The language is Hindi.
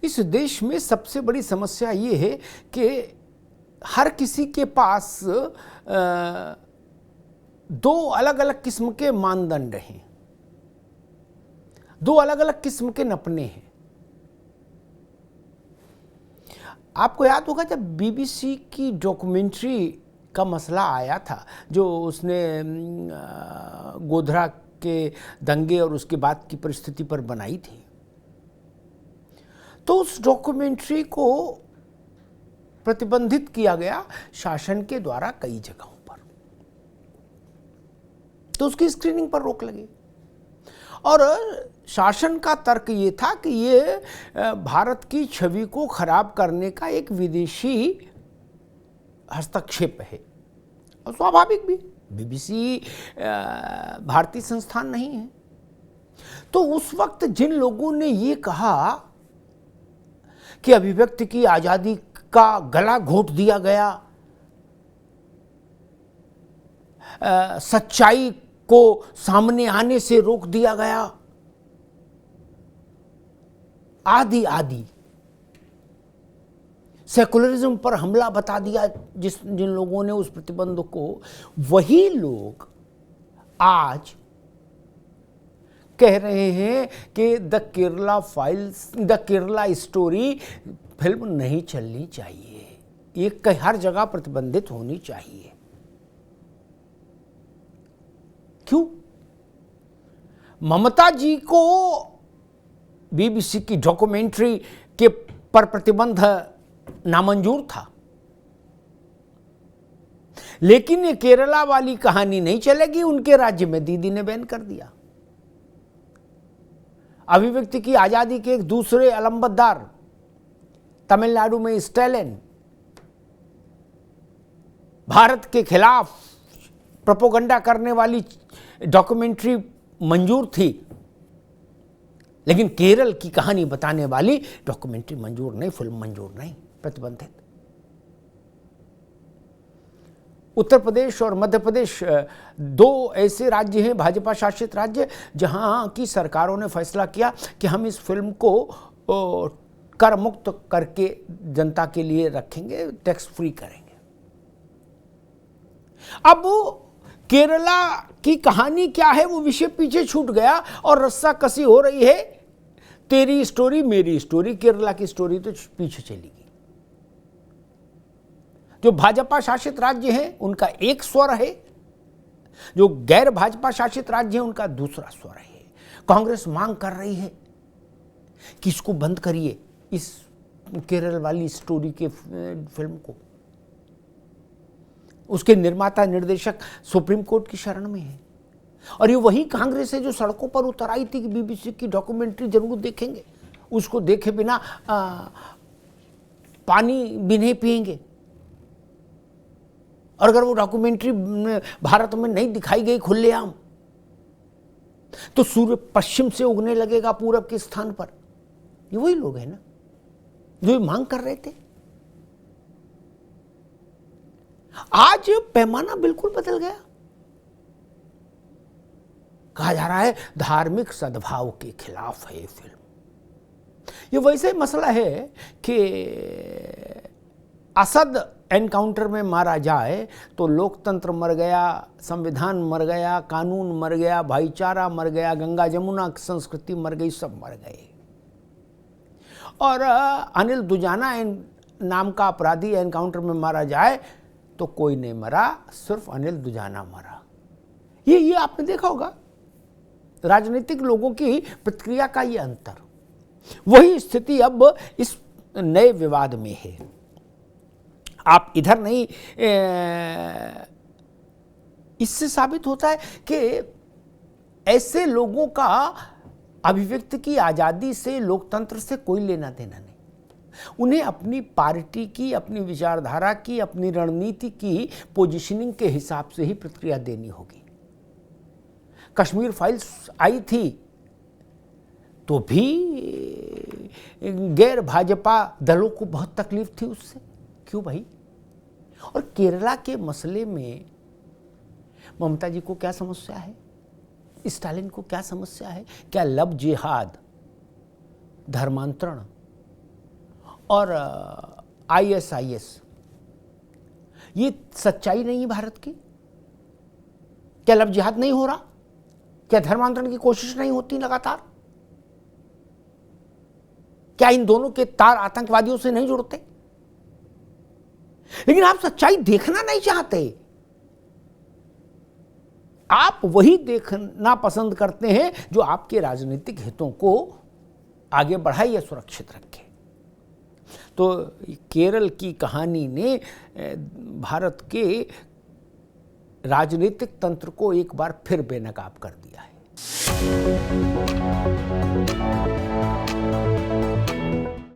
इस देश में सबसे बड़ी समस्या ये है कि हर किसी के पास दो अलग अलग किस्म के मानदंड हैं, दो अलग अलग किस्म के नपने हैं। आपको याद होगा जब बीबीसी की डॉक्यूमेंट्री का मसला आया था, जो उसने गोधरा के दंगे और उसके बाद की परिस्थिति पर बनाई थी, तो उस डॉक्यूमेंट्री को प्रतिबंधित किया गया शासन के द्वारा कई जगहों पर, तो उसकी स्क्रीनिंग पर रोक लगी। और शासन का तर्क ये था कि ये भारत की छवि को खराब करने का एक विदेशी हस्तक्षेप है, और स्वाभाविक भी, बीबीसी भारतीय संस्थान नहीं है। तो उस वक्त जिन लोगों ने ये कहा कि अभिव्यक्ति की आजादी का गला घोंट दिया गया, सच्चाई को सामने आने से रोक दिया गया, आदि आदि, सेकुलरिज्म पर हमला बता दिया जिन लोगों ने उस प्रतिबंध को, वही लोग आज कह रहे हैं कि the Kerala files, the Kerala story film नहीं चलनी चाहिए, ये हर जगह प्रतिबंधित होनी चाहिए। क्यों? ममता जी को बीबीसी की डॉक्यूमेंट्री के पर प्रतिबंध नामंजूर था, लेकिन ये केरला वाली कहानी नहीं चलेगी, उनके राज्य में दीदी ने बैन कर दिया। अभिव्यक्ति की आजादी के एक दूसरे अलंबतदार तमिलनाडु में स्टैलिन भारत के खिलाफ प्रोपोगंडा करने वाली डॉक्यूमेंट्री मंजूर थी, लेकिन केरल की कहानी बताने वाली डॉक्यूमेंट्री मंजूर नहीं, फिल्म मंजूर नहीं, प्रतिबंधित। उत्तर प्रदेश और मध्य प्रदेश दो ऐसे राज्य हैं, भाजपा शासित राज्य, जहां की सरकारों ने फैसला किया कि हम इस फिल्म को कर मुक्त करके जनता के लिए रखेंगे, टैक्स फ्री करेंगे। अब केरला की कहानी क्या है वो विषय पीछे छूट गया और रस्सा कसी हो रही है, तेरी स्टोरी मेरी स्टोरी। केरला की स्टोरी तो पीछे चली गई। जो भाजपा शासित राज्य हैं उनका एक स्वर है, जो गैर भाजपा शासित राज्य हैं उनका दूसरा स्वर है। कांग्रेस मांग कर रही है कि इसको बंद करिए, इस केरल वाली स्टोरी के फिल्म को। उसके निर्माता निर्देशक सुप्रीम कोर्ट की शरण में है, और ये वही कांग्रेस है जो सड़कों पर उतर आई थी कि बीबीसी की डॉक्यूमेंट्री जरूर देखेंगे, उसको देखे बिना पानी भी नहीं पिएंगे। और अगर वो डॉक्यूमेंट्री भारत में नहीं दिखाई गई खुलेआम, तो सूर्य पश्चिम से उगने लगेगा पूरब के स्थान पर। ये वही लोग हैं ना जो ये मांग कर रहे थे। आज पैमाना बिल्कुल बदल गया। कहा जा रहा है धार्मिक सद्भाव के खिलाफ है ये फिल्म। ये वैसे मसला है कि असद एनकाउंटर में मारा जाए तो लोकतंत्र मर गया, संविधान मर गया, कानून मर गया, भाईचारा मर गया, गंगा जमुना संस्कृति मर गई, सब मर गए। और अनिल दुजाना नाम का अपराधी एनकाउंटर में मारा जाए तो कोई नहीं मरा, सिर्फ अनिल दुजाना मरा। ये आपने देखा होगा राजनीतिक लोगों की प्रतिक्रिया का ये अंतर। वही स्थिति अब इस नए विवाद में है। आप इधर नहीं, इससे साबित होता है कि ऐसे लोगों का अभिव्यक्ति की आजादी से, लोकतंत्र से कोई लेना देना नहीं। उन्हें अपनी पार्टी की, अपनी विचारधारा की, अपनी रणनीति की पोजीशनिंग के हिसाब से ही प्रतिक्रिया देनी होगी। कश्मीर फाइल्स आई थी तो भी गैर भाजपा दलों को बहुत तकलीफ थी उससे। क्यों भाई? और केरला के मसले में ममता जी को क्या समस्या है? स्टालिन को क्या समस्या है? क्या लब जिहाद, धर्मांतरण और ISIS, ये सच्चाई नहीं है भारत की? क्या लब जिहाद नहीं हो रहा? क्या धर्मांतरण की कोशिश नहीं होती लगातार? क्या इन दोनों के तार आतंकवादियों से नहीं जुड़ते? लेकिन आप सच्चाई देखना नहीं चाहते। आप वही देखना पसंद करते हैं जो आपके राजनीतिक हितों को आगे बढ़ाए या सुरक्षित रखे। तो केरल की कहानी ने भारत के राजनीतिक तंत्र को एक बार फिर बेनकाब कर दिया है।